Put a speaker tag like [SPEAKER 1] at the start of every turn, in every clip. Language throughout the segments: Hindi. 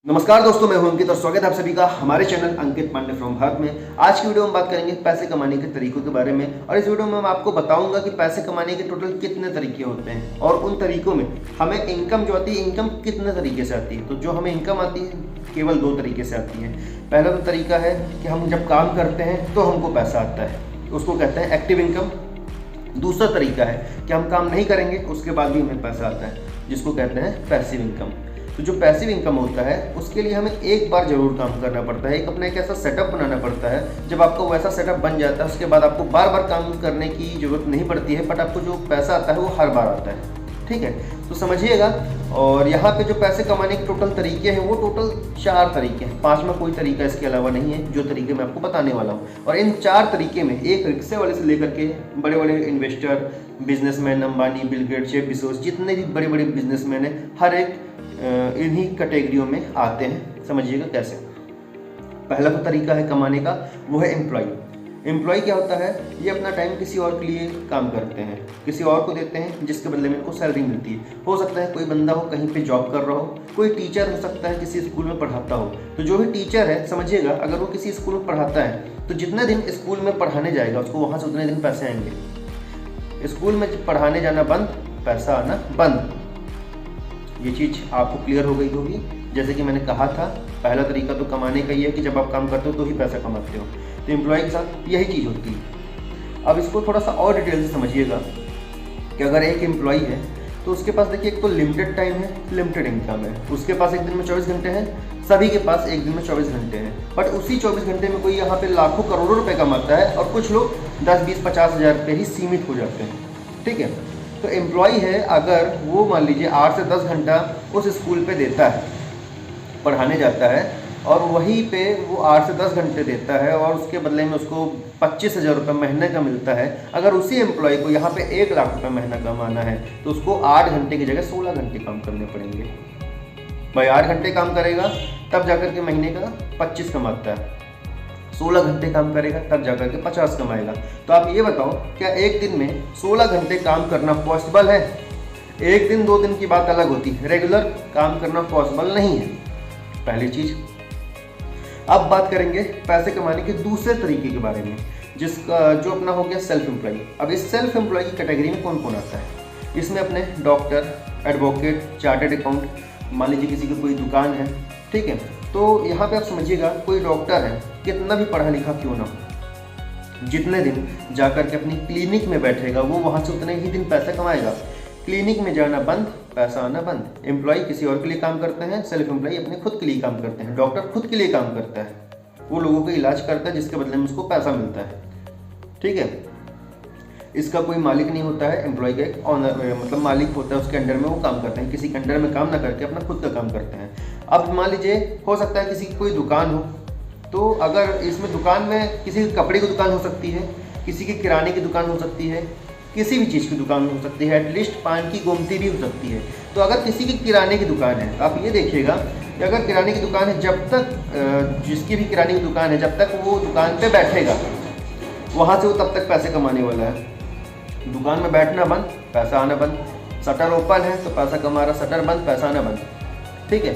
[SPEAKER 1] नमस्कार दोस्तों, मैं हूं अंकित और स्वागत है आप सभी का हमारे चैनल अंकित पांडे फ्रॉम भारत में। आज की वीडियो में बात करेंगे पैसे कमाने के तरीकों के बारे में और इस वीडियो में मैं आपको बताऊंगा कि पैसे कमाने के टोटल कितने तरीके होते हैं और उन तरीकों में हमें इनकम जो आती है, इनकम कितने तरीके से आती है। तो जो हमें इनकम आती है केवल दो तरीके से आती है। पहला तो तरीका है कि हम जब काम करते हैं तो हमको पैसा आता है, उसको कहते हैं एक्टिव इनकम। दूसरा तरीका है कि हम काम नहीं करेंगे उसके बाद भी हमें पैसा आता है, जिसको कहते हैं पैसिव इनकम। तो जो पैसिव इनकम होता है उसके लिए हमें एक बार जरूर काम करना पड़ता है, एक ऐसा सेटअप बनाना पड़ता है। जब आपका वैसा सेटअप बन जाता है उसके बाद आपको बार बार काम करने की जरूरत नहीं पड़ती है, बट आपको जो पैसा आता है वो हर बार आता है। ठीक है, तो समझिएगा। और यहाँ पे जो पैसे कमाने के टोटल तरीके हैं वो टोटल 4 तरीके हैं, 5वां कोई तरीका इसके अलावा नहीं है जो तरीके मैं आपको बताने वाला हूँ। और इन 4 तरीके में एक रिक्शे वाले से लेकर के बड़े बड़े investor, businessman, Ambani, Bill Gates, Jeff Bezos, जितने भी बड़े बड़े बिजनेसमैन हैं, हर एक इन्हीं कैटेगरियों में आते हैं। समझिएगा कैसे। पहला तो तरीका है कमाने का, वो है एम्प्लॉय। एम्प्लॉय क्या होता है? ये अपना टाइम किसी और के लिए काम करते हैं, किसी और को देते हैं जिसके बदले में इनको सैलरी मिलती है। हो सकता है कोई बंदा हो कहीं पे जॉब कर रहा हो, कोई टीचर हो सकता है किसी स्कूल में पढ़ाता हो। तो जो भी टीचर है, समझिएगा, अगर वो किसी स्कूल में पढ़ाता है तो जितने दिन स्कूल में पढ़ाने जाएगा उसको वहाँ से उतने दिन पैसे आएंगे। स्कूल में पढ़ाने जाना बंद, पैसा आना बंद। ये चीज़ आपको क्लियर हो गई होगी। जैसे कि मैंने कहा था, पहला तरीका तो कमाने का ही है कि जब आप काम करते हो तो ही पैसा कमाते हो। तो एम्प्लॉय के साथ यही चीज़ होती है। अब इसको थोड़ा सा और डिटेल से समझिएगा कि अगर एक एम्प्लॉय है तो उसके पास देखिए एक तो लिमिटेड टाइम है, लिमिटेड इनकम है। उसके पास एक दिन में 24 घंटे हैं, सभी के पास एक दिन में 24 घंटे हैं। बट उसी 24 घंटे में कोई यहाँ पे लाखों करोड़ों रुपए कमाता है और कुछ लोग 10, 20, 50 हज़ार रुपये ही सीमित हो जाते हैं। ठीक है, तो एम्प्लॉय है, अगर वो मान लीजिए 8 से 10 घंटा उस स्कूल पे देता है, पढ़ाने जाता है और वहीं पे वो 8 से 10 घंटे देता है और उसके बदले में उसको 25,000 रुपये महीने का मिलता है। अगर उसी एम्प्लॉय को यहाँ पे 1 लाख रुपये महीना कमाना है तो उसको 8 घंटे की जगह 16 घंटे काम करने पड़ेंगे। भाई 8 घंटे काम करेगा तब जाकर के महीने का 25 कमाता है, 16 घंटे काम करेगा तब जाकर के 50 कमाएगा। तो आप ये बताओ, क्या एक दिन में 16 घंटे काम करना पॉसिबल है? एक दिन 2 दिन की बात अलग होती है, रेगुलर काम करना पॉसिबल नहीं है, पहली चीज़। अब बात करेंगे पैसे कमाने के दूसरे तरीके के बारे में, जिसका जो अपना हो गया सेल्फ एम्प्लॉय। अब इस सेल्फ एम्प्लॉय की कैटेगरी में कौन कौन आता है? इसमें अपने डॉक्टर, एडवोकेट, चार्टर्ड अकाउंट, मान लीजिए किसी की कोई दुकान है। ठीक है, तो यहाँ पे आप समझिएगा, कोई डॉक्टर है, कितना भी पढ़ा लिखा क्यों ना हो, जितने दिन जाकर के अपनी क्लिनिक में बैठेगा वो वहाँ से उतने ही दिन पैसा कमाएगा। क्लिनिक में जाना बंद, पैसा आना बंद। एम्प्लॉय किसी और के लिए काम करते हैं, सेल्फ एम्प्लॉय अपने खुद के लिए काम करते हैं। डॉक्टर खुद के लिए काम करता है, वो लोगों का इलाज करता है जिसके बदले में उसको पैसा मिलता है। ठीक है, इसका कोई मालिक नहीं होता है, एम्प्लॉय का एक ऑनर मतलब मालिक होता है, उसके अंडर में वो काम करते हैं। किसी के अंडर में काम ना करके अपना खुद का काम करते हैं। अब मान लीजिए हो सकता है किसी की कोई दुकान हो, तो अगर इसमें दुकान में किसी की कपड़े की दुकान हो सकती है, किसी की किराने की दुकान हो सकती है, किसी भी चीज़ की दुकान हो सकती है, एटलीस्ट पान की गोमती भी हो सकती है। तो अगर किसी की किराने की दुकान है तो आप ये देखिएगा कि अगर किराने की दुकान है, जब तक जिसकी भी किराने की दुकान है, जब तक वो दुकान पे बैठेगा वहाँ से वो तब तक पैसे कमाने वाला है। दुकान में बैठना बंद, पैसा आना बंद। शटर ओपन है तो पैसा कमा रहा, शटर बंद, पैसा आना बंद। ठीक है,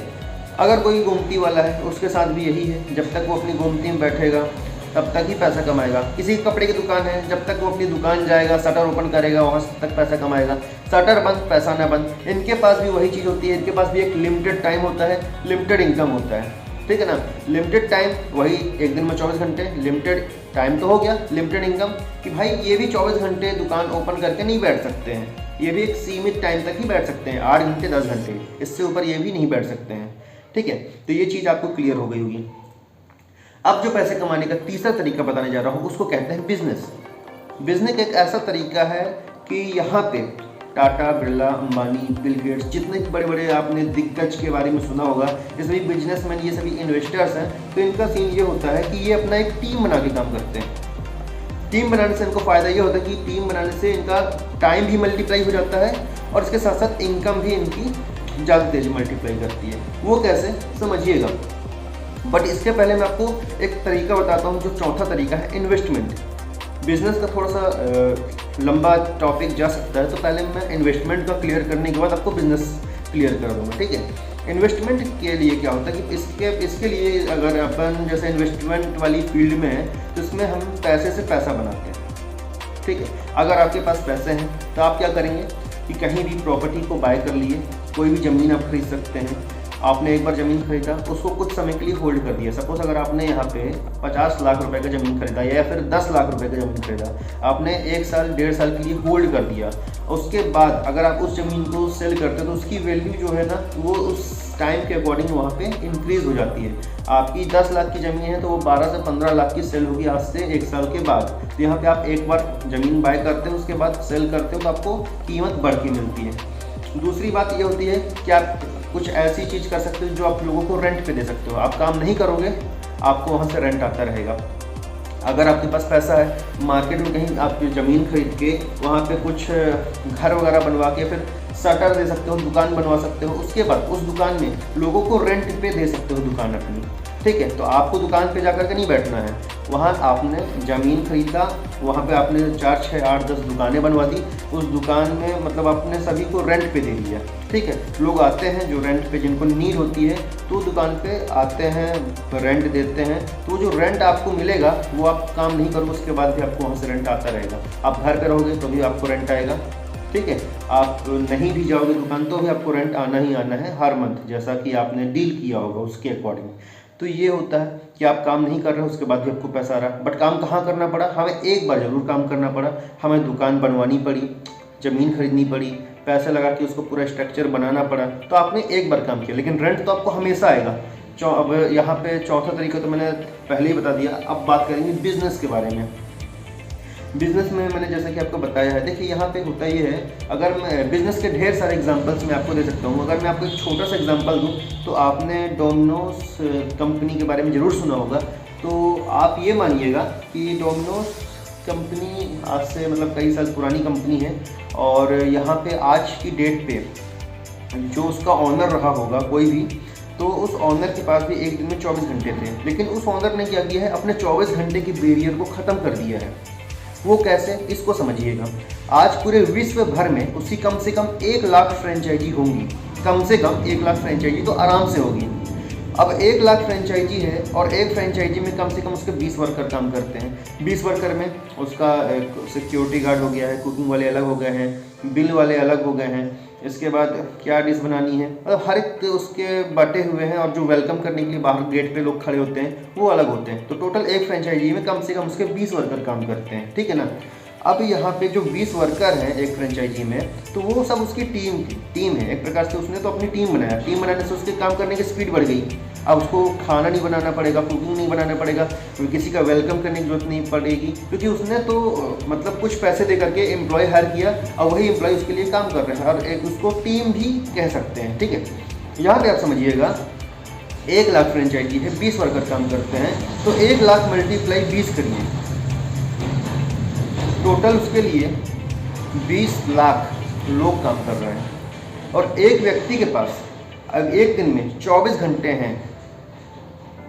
[SPEAKER 1] अगर कोई गोमती वाला है उसके साथ भी यही है, जब तक वो अपनी गोमती में बैठेगा तब तक ही पैसा कमाएगा। किसी की कपड़े की दुकान है, जब तक वो अपनी दुकान जाएगा, शटर ओपन करेगा, वहाँ तक पैसा कमाएगा। शटर बंद, पैसा ना बंद। इनके पास भी वही चीज़ होती है, इनके पास भी एक लिमिटेड टाइम होता है, लिमिटेड इनकम होता है। ठीक है ना, लिमिटेड टाइम वही एक दिन में 24 घंटे, लिमिटेड टाइम तो हो गया, लिमिटेड इनकम कि भाई ये भी 24 घंटे दुकान ओपन करके नहीं बैठ सकते हैं, ये भी एक सीमित टाइम तक ही बैठ सकते हैं, 8 घंटे 10 घंटे, इससे ऊपर ये भी नहीं बैठ सकते हैं। ठीक है, तो ये चीज़ आपको क्लियर हो गई होगी। अब जो पैसे कमाने का तीसरा तरीका बताने जा रहा हूँ उसको कहते हैं बिजनेस। बिजनेस एक ऐसा तरीका है कि यहाँ पे टाटा, बिरला, अंबानी, बिल गेट्स, जितने बड़े बड़े आपने दिग्गज के बारे में सुना होगा, ये सभी बिजनेसमैन, ये सभी इन्वेस्टर्स हैं। तो इनका सीन ये होता है कि ये अपना एक टीम बना के काम करते हैं। टीम बनाने से इनको फ़ायदा ये होता है कि टीम बनाने से इनका टाइम भी मल्टीप्लाई हो जाता है और इसके साथ साथ इनकम भी इनकी ज़्यादा तेज़ी मल्टीप्लाई करती है। वो कैसे, समझिएगा। बट इसके पहले मैं आपको एक तरीका बताता हूँ, जो चौथा तरीका है इन्वेस्टमेंट। बिजनेस का थोड़ा सा लंबा टॉपिक जा सकता है, तो पहले मैं इन्वेस्टमेंट का क्लियर करने के बाद आपको बिजनेस क्लियर कर दूँगा। ठीक है, इन्वेस्टमेंट के लिए क्या होता है कि इसके लिए अगर अपन जैसे इन्वेस्टमेंट वाली फील्ड में है तो इसमें हम पैसे से पैसा बनाते हैं, ठीक है। अगर आपके पास पैसे हैं तो आप क्या करेंगे कि कहीं भी प्रॉपर्टी को बाय कर लिए, कोई भी ज़मीन आप खरीद सकते हैं। आपने एक बार ज़मीन खरीदा, उसको कुछ समय के लिए होल्ड कर दिया। सपोज अगर आपने यहाँ पे 50 लाख रुपए का ज़मीन खरीदा या फिर 10 लाख रुपए का ज़मीन खरीदा, आपने 1 साल 1.5 साल के लिए होल्ड कर दिया। उसके बाद अगर आप उस ज़मीन को सेल करते हो तो उसकी वैल्यू जो है ना वो उस टाइम के अकॉर्डिंग वहाँ पे इंक्रीज़ हो जाती है। आपकी 10 लाख की ज़मीन है तो वो 12 से 15 लाख की सेल होगी आज से 1 साल के बाद। तो यहाँ पे आप एक बार ज़मीन बाय करते हो, उसके बाद सेल करते हो तो आपको कीमत बढ़ के मिलती है। दूसरी बात ये होती है कि आप कुछ ऐसी चीज़ कर सकते हो जो आप लोगों को रेंट पे दे सकते हो। आप काम नहीं करोगे, आपको वहाँ से रेंट आता रहेगा। अगर आपके पास पैसा है, मार्केट में कहीं आप ज़मीन खरीद के वहाँ पे कुछ घर वगैरह बनवा के फिर शटर दे सकते हो, दुकान बनवा सकते हो। उसके बाद उस दुकान में लोगों को रेंट पे दे सकते हो दुकान अपनी, ठीक है। तो आपको दुकान पे जाकर के नहीं बैठना है, वहाँ आपने ज़मीन खरीदा, वहाँ पे आपने 4, 6, 8, 10 दुकानें बनवा दी। उस दुकान में मतलब आपने सभी को रेंट पे दे दिया, ठीक है। लोग आते हैं जो रेंट पे, जिनको नीड होती है तो दुकान पे आते हैं, रेंट देते हैं। तो जो रेंट आपको मिलेगा वो आप काम नहीं करोगे उसके बाद भी आपको वहाँ से रेंट आता रहेगा। आप घर पे रहोगे तो भी आपको रेंट आएगा, ठीक है। आप नहीं भी जाओगे दुकान तो भी आपको रेंट आना ही आना है हर मंथ, जैसा कि आपने डील किया होगा उसके अकॉर्डिंग। तो ये होता है कि आप काम नहीं कर रहे हो उसके बाद भी आपको पैसा आ रहा है। बट काम कहाँ करना पड़ा, हमें एक बार ज़रूर काम करना पड़ा। हमें दुकान बनवानी पड़ी, ज़मीन खरीदनी पड़ी, पैसे लगा के उसको पूरा स्ट्रक्चर बनाना पड़ा, तो आपने एक बार काम किया। लेकिन रेंट तो आपको हमेशा आएगा। अब यहाँ पे चौथा तरीका तो मैंने पहले ही बता दिया। अब बात करेंगे बिजनेस के बारे में। बिजनेस में मैंने जैसा कि आपको बताया है, देखिए यहाँ पे होता ये है, अगर मैं बिजनेस के ढेर सारे एग्जांपल्स मैं आपको दे सकता हूँ। अगर मैं आपको एक छोटा सा एग्जांपल दूँ तो आपने डोमिनोज कंपनी के बारे में ज़रूर सुना होगा। तो आप ये मानिएगा कि डोमिनोज कंपनी आज से मतलब कई साल पुरानी कंपनी है, और यहाँ पे आज की डेट पे जो उसका ऑनर रहा होगा कोई भी, तो उस ऑनर के पास भी एक दिन में 24 घंटे थे। लेकिन उस ऑनर ने क्या किया है, अपने 24 घंटे की बैरियर को ख़त्म कर दिया है। वो कैसे, इसको समझिएगा। आज पूरे विश्व भर में उसकी कम से कम 1 लाख फ्रेंचाइजी होंगी, कम से कम 1 लाख फ्रेंचाइजी तो आराम से होगी। अब 1 लाख फ्रेंचाइजी है और एक फ्रेंचाइजी में कम से कम उसके 20 वर्कर काम करते हैं। 20 वर्कर में उसका सिक्योरिटी गार्ड हो गया है, कुकिंग वाले अलग हो गए हैं, बिल वाले अलग हो गए हैं, इसके बाद क्या डिश बनानी है, मतलब हर एक उसके बटे हुए हैं। और जो वेलकम करने के लिए बाहर गेट पे लोग खड़े होते हैं वो अलग होते हैं। तो टोटल एक फ्रेंचाइजी में कम से कम उसके 20 वर्कर काम करते हैं, ठीक है ना। अब यहाँ पे जो 20 वर्कर हैं एक फ्रेंचाइजी में, तो वो सब उसकी टीम है एक प्रकार से। उसने तो अपनी टीम बनाया, टीम बनाने से उसके काम करने की स्पीड बढ़ गई। अब उसको खाना नहीं बनाना पड़ेगा, कुकिंग नहीं बनाना पड़ेगा, किसी का वेलकम करने की जरूरत नहीं पड़ेगी, क्योंकि उसने तो मतलब कुछ पैसे दे करके एम्प्लॉय हायर किया और वही एम्प्लॉय उसके लिए काम कर रहे हैं, और एक उसको टीम भी कह सकते हैं, ठीक है। यहाँ पे आप समझिएगा 1 लाख फ्रेंचाइजी है, 20 वर्कर काम करते हैं, तो 1 लाख मल्टीप्लाई 20 करिए, टोटल उसके लिए 20 लाख लोग काम कर रहे हैं। और एक व्यक्ति के पास अब एक दिन में 24 घंटे हैं,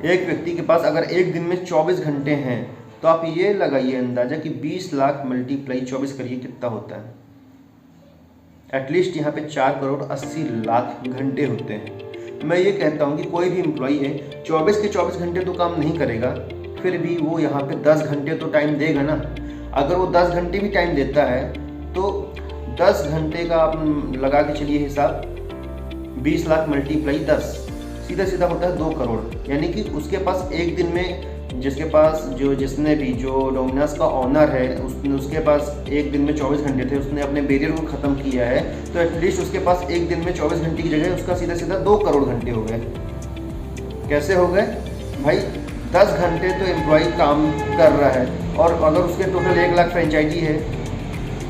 [SPEAKER 1] एक व्यक्ति के पास अगर एक दिन में 24 घंटे हैं, तो आप ये लगाइए अंदाजा कि 20 लाख मल्टीप्लाई 24 करिए कितना होता है। एटलीस्ट यहाँ पे 4 करोड़ 80 लाख घंटे होते हैं। मैं ये कहता हूँ कि कोई भी एम्प्लॉई है 24 के 24 घंटे तो काम नहीं करेगा, फिर भी वो यहाँ पे 10 घंटे तो टाइम देगा ना। अगर वो 10 घंटे भी टाइम देता है तो 10 घंटे का आप लगा के चलिए हिसाब, 20 लाख मल्टीप्लाई 10, सीधा सीधा होता है 2 करोड़। यानी कि उसके पास एक दिन में, जिसके पास जो डोमिनोज का ऑनर है उसके पास एक दिन में 24 घंटे थे, उसने अपने बैरियर को ख़त्म किया है, तो एटलीस्ट उसके पास एक दिन में 24 घंटे की जगह उसका सीधा सीधा 2 करोड़ घंटे हो गए। कैसे हो गए भाई? 10 घंटे तो एम्प्लॉय काम कर रहा है, और अगर उसके टोटल 1 लाख फ्रेंचाइजी है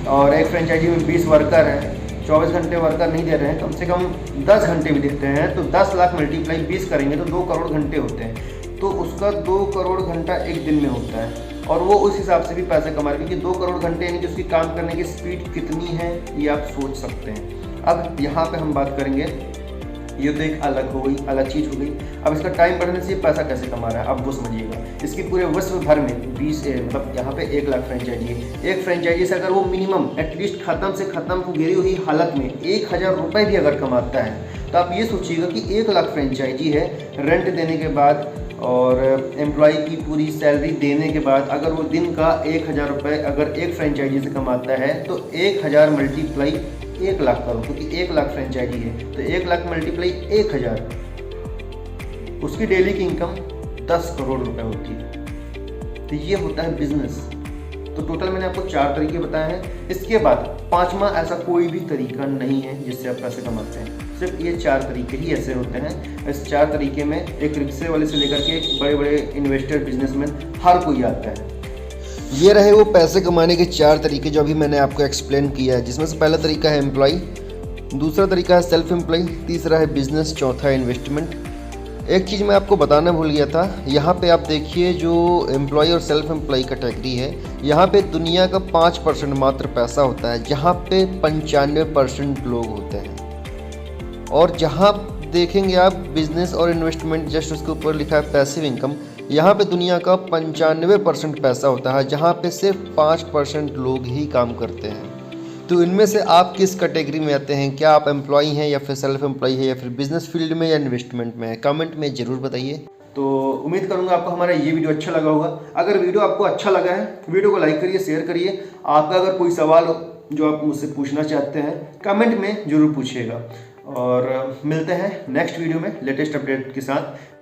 [SPEAKER 1] और एक फ्रेंचाइजी में 20 वर्कर हैं, 24 घंटे वर्कर नहीं दे रहे हैं, कम से कम 10 घंटे भी देते हैं, तो 10 लाख मल्टीप्लाई 20 करेंगे तो 2 करोड़ घंटे होते हैं। तो उसका 2 करोड़ घंटा एक दिन में होता है, और वो उस हिसाब से भी पैसे कमा रहे हैं, क्योंकि 2 करोड़ घंटे यानी कि उसकी काम करने की स्पीड कितनी है ये आप सोच सकते हैं। अब यहाँ पे हम बात करेंगे, ये तो एक अलग हो गई, अलग चीज़ हो गई। अब इसका टाइम बढ़ने से ये पैसा कैसे कमा रहा है, अब वो समझिएगा। इसकी पूरे विश्व भर में मतलब यहाँ पे 1 लाख फ्रेंचाइजी है। एक फ्रेंचाइजी से अगर वो मिनिमम एटलीस्ट ख़त्म से ख़त्म गिरी हुई हालत में 1000 रुपये भी अगर कमाता है, तो आप ये सोचिएगा कि 1 लाख फ्रेंचाइजी है, रेंट देने के बाद और एम्प्लॉय की पूरी सैलरी देने के बाद अगर वो दिन का 1000 रुपये अगर एक फ्रेंचाइजी से कमाता है तो 1000 मल्टीप्लाई 1 लाख करो, क्योंकि 1 लाख फ्रेंचाइजी है तो 1 लाख मल्टीप्लाई 1000, उसकी डेली की इनकम 10 करोड़ रुपए होती है। तो ये होता है बिजनेस। तो टोटल मैंने आपको 4 तरीके बताए हैं। इसके बाद 5वां ऐसा कोई भी तरीका नहीं है जिससे आप पैसे कमाते हैं, सिर्फ ये 4 तरीके ही ऐसे होते हैं। इस 4 तरीके में एक रिक्शे वाले से लेकर के एक बड़े बड़े इन्वेस्टर बिजनेसमैन हर कोई आता है। ये रहे वो पैसे कमाने के 4 तरीके जो अभी मैंने आपको एक्सप्लेन किया है, जिसमें से पहला तरीका है एम्प्लॉय, दूसरा तरीका है सेल्फ एम्प्लॉय, तीसरा है बिजनेस, चौथा है इन्वेस्टमेंट। एक चीज़ मैं आपको बताना भूल गया था, यहाँ पे आप देखिए जो एम्प्लॉय और सेल्फ एम्प्लॉय कैटेगरी है, यहाँ पे दुनिया का 5% मात्र पैसा होता है, जहाँ पे 95% लोग होते हैं। और जहाँ देखेंगे आप बिजनेस और इन्वेस्टमेंट, जस्ट उसके ऊपर लिखा है पैसिव इनकम, यहाँ पे दुनिया का 95% पैसा होता है, जहाँ पे सिर्फ 5% लोग ही काम करते हैं। तो इनमें से आप किस कैटेगरी में आते हैं? क्या आप एम्प्लॉय हैं या फिर सेल्फ एम्प्लॉय है या फिर बिजनेस फील्ड में या इन्वेस्टमेंट में है? कमेंट में ज़रूर बताइए। तो उम्मीद करूंगा आपको हमारा ये वीडियो अच्छा लगा होगा। अगर वीडियो आपको अच्छा लगा है वीडियो को लाइक करिए, शेयर करिए। आपका अगर कोई सवाल हो जो आप मुझसे पूछना चाहते हैं कमेंट में ज़रूर पूछिएगा। और मिलते हैं नेक्स्ट वीडियो में लेटेस्ट अपडेट के साथ।